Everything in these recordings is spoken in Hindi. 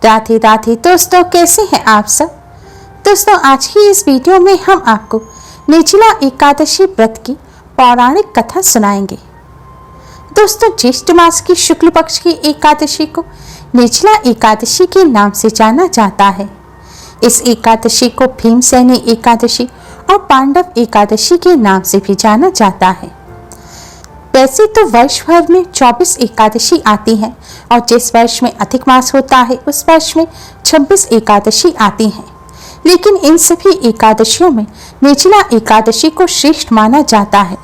राधे राधे दोस्तों, कैसे हैं आप सब। दोस्तों, आज की इस वीडियो में हम आपको निर्जला एकादशी व्रत की पौराणिक कथा सुनाएंगे। दोस्तों, ज्येष्ठ मास की शुक्ल पक्ष की एकादशी को निर्जला एकादशी के नाम से जाना जाता है। इस एकादशी को भीमसेनी एकादशी और पांडव एकादशी के नाम से भी जाना जाता है। वैसे तो वर्ष भर में 24 एकादशी आती हैं और जिस वर्ष में अधिक मास होता है उस वर्ष में 26 एकादशी आती हैं, लेकिन इन सभी एकादशियों में निर्जला एकादशी को श्रेष्ठ माना जाता है।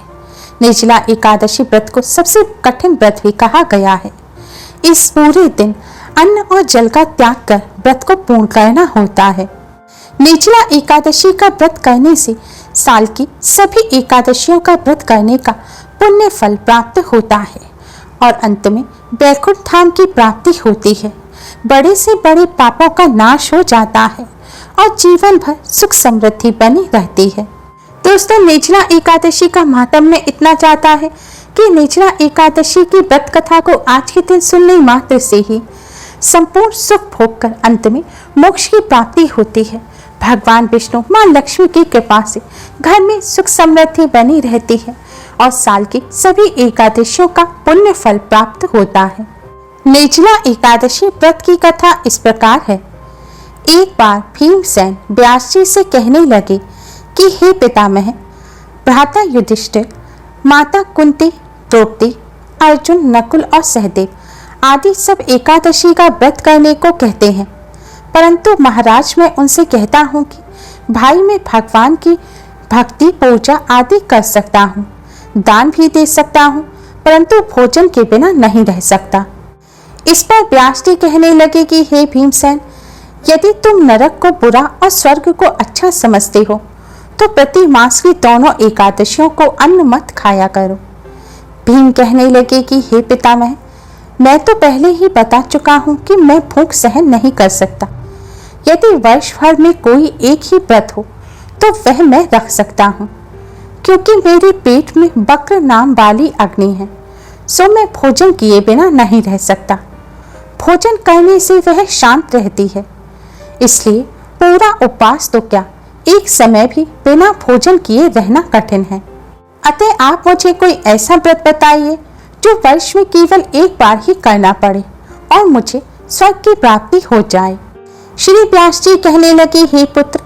निर्जला एकादशी व्रत को सबसे कठिन व्रत भी कहा गया है। इस पूरे दिन अन्न और जल का त्याग कर व्रत को पूर्ण करना होता है। निर्जला एकादशी का व्रत करने से साल की सभी एकादशियों का व्रत करने का पुण्य फल प्राप्त होता है और अंत में वैकुंठ धाम की प्राप्ति होती है। बड़े से बड़े पापों का नाश हो जाता है और जीवन भर सुख समृद्धि बनी रहती है। दोस्तों, निर्जला एकादशी का महात्म्य इतना जाता है कि निर्जला एकादशी की व्रत कथा को आज के दिन सुनने मात्र से ही संपूर्ण सुख भोग कर अंत में मोक्ष की प्राप्ति होती है। भगवान विष्णु मां लक्ष्मी की कृपा से घर में सुख समृद्धि बनी रहती है और साल की सभी एकादशियों का पुण्य फल प्राप्त होता है। निर्जला एकादशी व्रत की कथा इस प्रकार है। एक बार भीमसेन व्यास जी से कहने लगे कि हे पितामह, भ्राता युधिष्ठिर, माता कुंती, द्रौपदी, अर्जुन, नकुल और सहदेव आदि सब एकादशी का व्रत करने को कहते हैं, परंतु महाराज मैं उनसे कहता हूँ कि भाई मैं भगवान की भक्ति पूजा आदि कर सकता हूँ, दान भी दे सकता हूँ, परंतु भोजन के बिना नहीं रह सकता। इस पर व्यास जी कहने लगे कि हे भीमसेन, यदि तुम नरक को बुरा और स्वर्ग को अच्छा समझते हो तो प्रति मास की दोनों एकादशियों को अन्न मत खाया करो। भीम कहने लगे कि हे पितामह, मैं तो पहले ही बता चुका हूँ कि मैं भूख सहन नहीं कर सकता। यदि वर्ष भर में कोई एक ही व्रत हो तो वह मैं रख सकता हूँ, क्योंकि मेरे पेट में वक्र नाम वाली अग्नि है, सो मैं भोजन किए बिना नहीं रह सकता। भोजन करने से वह शांत रहती है, इसलिए पूरा उपवास तो क्या, एक समय भी बिना भोजन किए रहना कठिन है। अतः आप मुझे कोई ऐसा व्रत बताइए जो वर्ष में केवल एक बार ही करना पड़े और मुझे स्वर्ग की प्राप्ति हो जाए। श्री व्यास जी कहने लगे, हे पुत्र,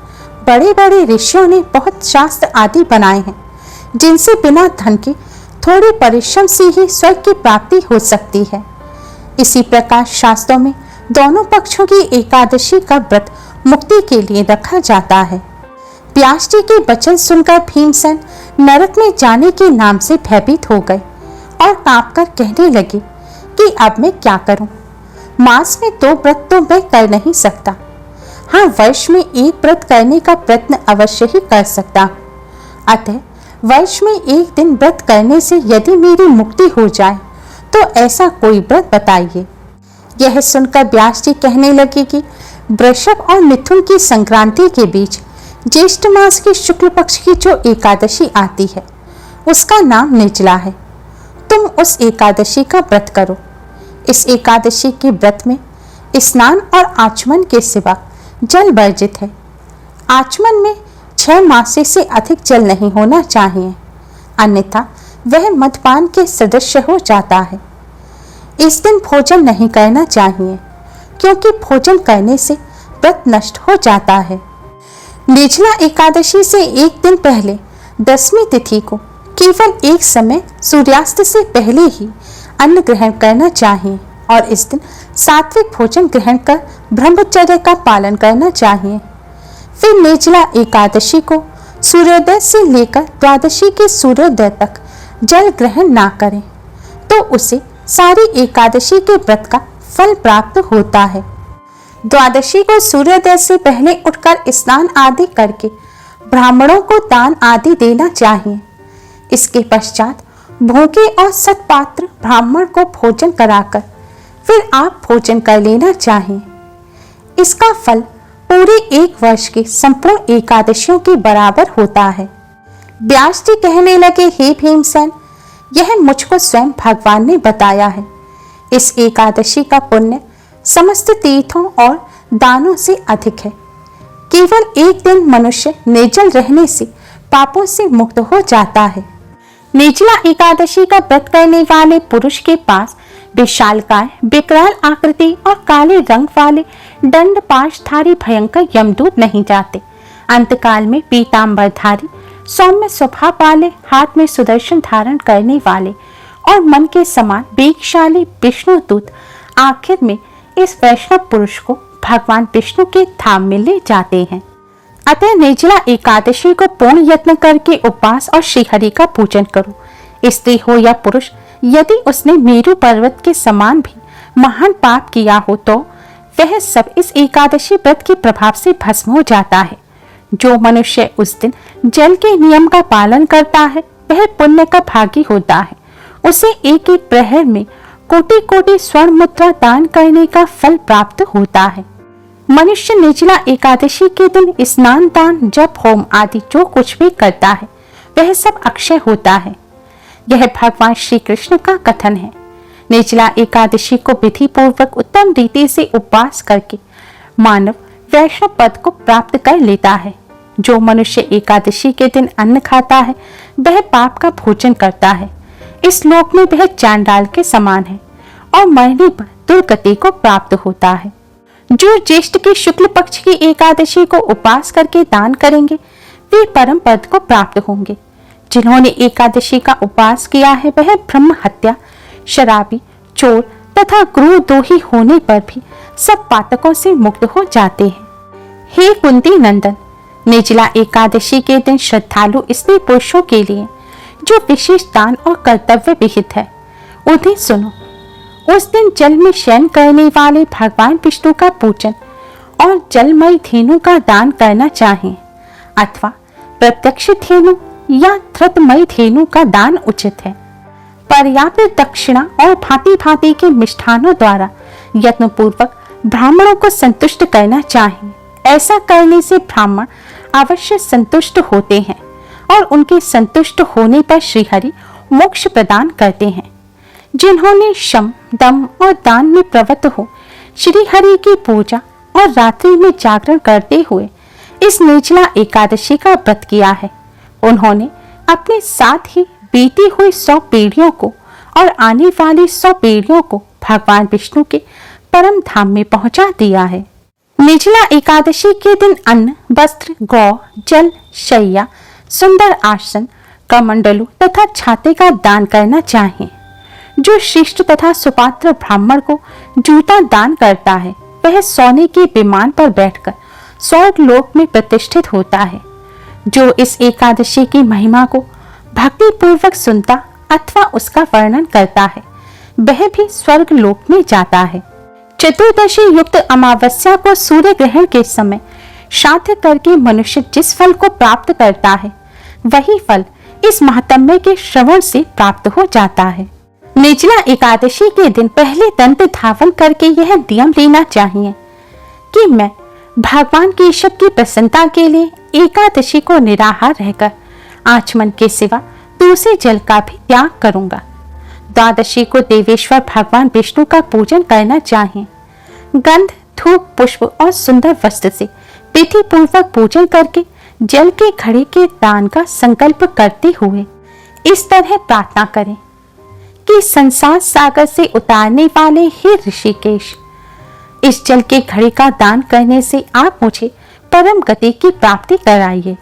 बड़े बड़े ऋषियों ने बहुत शास्त्र आदि बनाए हैं जिनसे बिना धन के थोड़े परिश्रम से ही स्वर्ग की प्राप्ति हो सकती है। इसी प्रकार शास्त्रों में दोनों पक्षों की एकादशी का व्रत मुक्ति के लिए रखा जाता है। व्यास जी के वचन सुनकर भीमसेन नरक में जाने के नाम से भयभीत हो गए और कांपकर कहने लगे कि अब मैं क्या करूं? मास में 2 व्रत तो मैं कर नहीं सकता। हाँ, वर्ष में एक व्रत करने का प्रयत्न अवश्य ही कर सकता हूं। अतः वर्ष में एक दिन व्रत करने से यदि मेरी मुक्ति हो जाए तो ऐसा कोई व्रत बताइए। यह सुनकर व्यास जी कहने लगे कि वृषभ और मिथुन की संक्रांति के बीच ज्येष्ठ मास की शुक्ल पक्ष की जो एकादशी आती है उसका नाम निर्जला है। तुम उस एकादशी का व्रत करो। इस एकादशी के व्रत में स्नान और आचमन के सिवा जल वर्जित है। आचमन में 6 मासे से अधिक जल नहीं होना चाहिए, अन्यथा वह मदपान के सदृश हो जाता है। इस दिन भोजन नहीं करना चाहिए, क्योंकि भोजन करने से व्रत नष्ट हो जाता है। निर्जला एकादशी से एक दिन पहले 10वीं तिथि को केवल एक समय सूर्यास्त से पहले ही अन्न ग्रहण करना चाहिए और इस दिन सात्विक भोजन ग्रहण कर ब्रह्मचर्य का पालन करना चाहिए। फिर निर्जला एकादशी को सूर्योदय से लेकर द्वादशी के सूर्योदय तक जल ग्रहण ना करें तो उसे सारी एकादशी के व्रत का फल प्राप्त होता है। द्वादशी को सूर्योदय से पहले उठकर स्नान आदि करके ब्राह्मणों को दान आदि देना चाहिए। इसके पश्चात भूखे और सत्पात्र ब्राह्मण को भोजन कराकर फिर आप भोजन कर लेना चाहिए। इसका फल पूरे एक वर्ष की संपूर्ण एकादशियों के बराबर होता है। व्यास जी कहने लगे, हे भीमसेन, यह मुझको स्वयं भगवान ने बताया है। इस एकादशी का पुण्य समस्त तीर्थों और दानों से अधिक है। केवल एक दिन मनुष्य निर्जल रहने से पापों से मुक्त हो जाता है। निर्जला एकादशी का व्रत करने वाले पुरुष के पास विशालकाय, विकराल आकृति और काले रंग वाले दंड पाशधारी भयंकर यमदूत नहीं जाते। अंतकाल में पीतांबरधारी, सौम्य स्वभाव वाले, हाथ में सुदर्शन धारण करने वाले और मन के समान वेगशाली विष्णुदूत आखिर में इस वैष्णव पुरुष को भगवान विष्णु के धाम में ले जाते हैं। अतः निर्जला एकादशी को पूर्ण यत्न करके उपवास और श्रीहरि का पूजन करो। स्त्री हो या पुरुष, यदि उसने मेरु पर्वत के समान भी महान पाप किया हो तो वह सब इस एकादशी व्रत के प्रभाव से भस्म हो जाता है। जो मनुष्य उस दिन जल के नियम का पालन करता है वह पुण्य का भागी होता है। उसे एक एक प्रहर में कोटि कोटि स्वर्ण मुद्रा दान करने का फल प्राप्त होता है। मनुष्य निर्जला एकादशी के दिन स्नान, दान, जप, होम आदि जो कुछ भी करता है वह सब अक्षय होता है। यह भगवान श्री कृष्ण का कथन है। निर्जला एकादशी को विधि पूर्वक उत्तम रीति से उपवास करके मानव वैष्णव पद को प्राप्त कर लेता है। जो मनुष्य एकादशी के दिन अन्न खाता है वह पाप का भोजन करता है। इस लोक में वह चांडाल के समान है और मरने पर दुर्गति को प्राप्त होता है। जो ज्येष्ठ के शुक्ल पक्ष की एकादशी को उपवास करके दान करेंगे वे परम पद को प्राप्त होंगे। जिन्होंने एकादशी का उपवास किया है वह ब्रह्म हत्या, शराबी, चोर तथा गृहद्रोही होने पर भी सब पातकों से मुक्त हो जाते हैं। हे कुंती नंदन, निर्जला एकादशी के दिन श्रद्धालु स्त्री पुरुषों के लिए जो विशेष दान और कर्तव्य विहित है उन्हें सुनो। उस दिन जल में शयन करने वाले भगवान विष्णु का पूजन और जलमयी धेनु का दान करना चाहिए अथवा प्रत्यक्ष धेनु या धृतमयी धेनु का दान उचित है। पर्याप्त दक्षिणा और भांति भांति के मिष्ठानों द्वारा यत्न पूर्वक ब्राह्मणों को संतुष्ट करना चाहिए। ऐसा करने से ब्राह्मण अवश्य संतुष्ट होते हैं और उनके संतुष्ट होने पर श्रीहरि मोक्ष प्रदान करते हैं। जिन्होंने शम, दम और दान में प्रवृत्त हो श्री हरि की पूजा और रात्रि में जागरण करते हुए इस निर्जला एकादशी का व्रत किया है, उन्होंने अपने साथ ही बीती हुई 100 पीढ़ियों को और आने वाली 100 पीढ़ियों को भगवान विष्णु के परम धाम में पहुंचा दिया है। निर्जला एकादशी के दिन अन्न, वस्त्र, गौ, जल, शैया, सुंदर आसन, कमंडलू तथा छाते का दान करना चाहिए। जो शिष्ट तथा सुपात्र ब्राह्मण को जूता दान करता है वह सोने के विमान पर बैठकर स्वर्ग लोक में प्रतिष्ठित होता है। जो इस एकादशी की महिमा को भक्ति पूर्वक सुनता अथवा उसका वर्णन करता है वह भी स्वर्ग लोक में जाता है। चतुर्दशी युक्त अमावस्या को सूर्य ग्रहण के समय श्राद्ध करके मनुष्य जिस फल को प्राप्त करता है वही फल इस महात्म्य के श्रवण से प्राप्त हो जाता है। निर्जला एकादशी के दिन पहले दंत धावन करके यह नियम लेना चाहिए कि मैं भगवान केशव की प्रसन्नता के लिए एकादशी को निराहार रहकर आचमन के सिवा दूसरे जल का भी त्याग करूंगा। द्वादशी को देवेश्वर भगवान विष्णु का पूजन करना चाहिए। गंध, धूप, पुष्प और सुंदर वस्त्र से विधि पूर्वक पूजन करके जल के घड़े के दान का संकल्प करते हुए इस तरह प्रार्थना करें कि संसार सागर से उतारने वाले हे ऋषिकेश, इस जल के घड़े का दान करने से आप मुझे परम गति की प्राप्ति कराइए।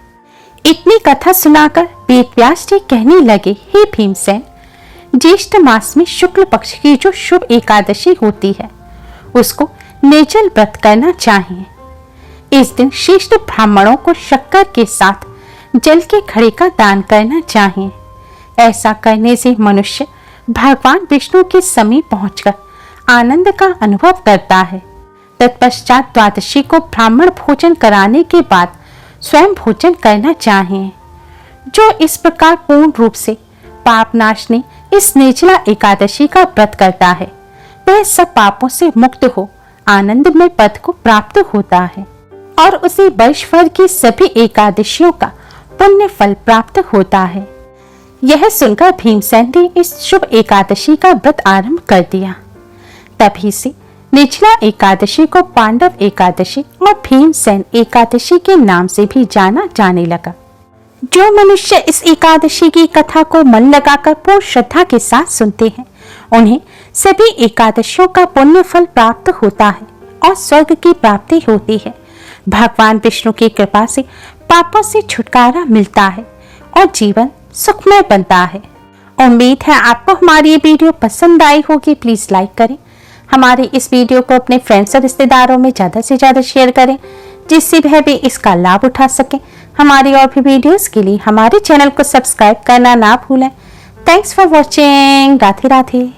इतनी कथा सुनाकर वेदव्यास जी कहने लगे, हे भीमसेन, ज्येष्ठ मास में शुक्ल पक्ष की जो शुभ एकादशी होती है उसको निर्जल व्रत करना चाहिए। इस दिन श्रेष्ठ ब्राह्मणों को शक्कर के साथ जल के घड़े का दान करना चाहिए। ऐसा करने से मनुष्य भगवान विष्णु के समीप पहुंचकर आनंद का अनुभव करता है। तत्पश्चात द्वादशी को ब्राह्मण भोजन कराने के बाद स्वयं भोजन करना चाहिए। जो इस प्रकार पूर्ण रूप से पाप नाशनी इस निर्जला एकादशी का व्रत करता है वह सब पापों से मुक्त हो आनंदमय पद को प्राप्त होता है और उसे वर्ष भर की सभी एकादशियों का पुण्य फल प्राप्त होता है। यह सुनकर भीमसेन ने इस शुभ एकादशी का व्रत आरंभ कर दिया। तभी से निर्जला एकादशी को पांडव एकादशी और भीमसेन एकादशी के नाम से भी जाना जाने लगा। जो मनुष्य इस एकादशी की कथा को मन लगाकर पूर्ण श्रद्धा के साथ सुनते हैं, उन्हें सभी एकादशियों का पुण्य फल प्राप्त होता है और स्वर्ग की प्राप्ति होती है। भगवान विष्णु की कृपा से पापों से छुटकारा मिलता है और जीवन सुखमय बनता है। उम्मीद है आपको हमारी ये वीडियो पसंद आई होगी। प्लीज लाइक करें, हमारे इस वीडियो को अपने फ्रेंड्स और रिश्तेदारों में ज्यादा से ज्यादा शेयर करें, जिससे वह भी इसका लाभ उठा सकें। हमारी और भी वीडियोस के लिए हमारे चैनल को सब्सक्राइब करना ना भूलें। Thanks for watching. Radhe Radhe.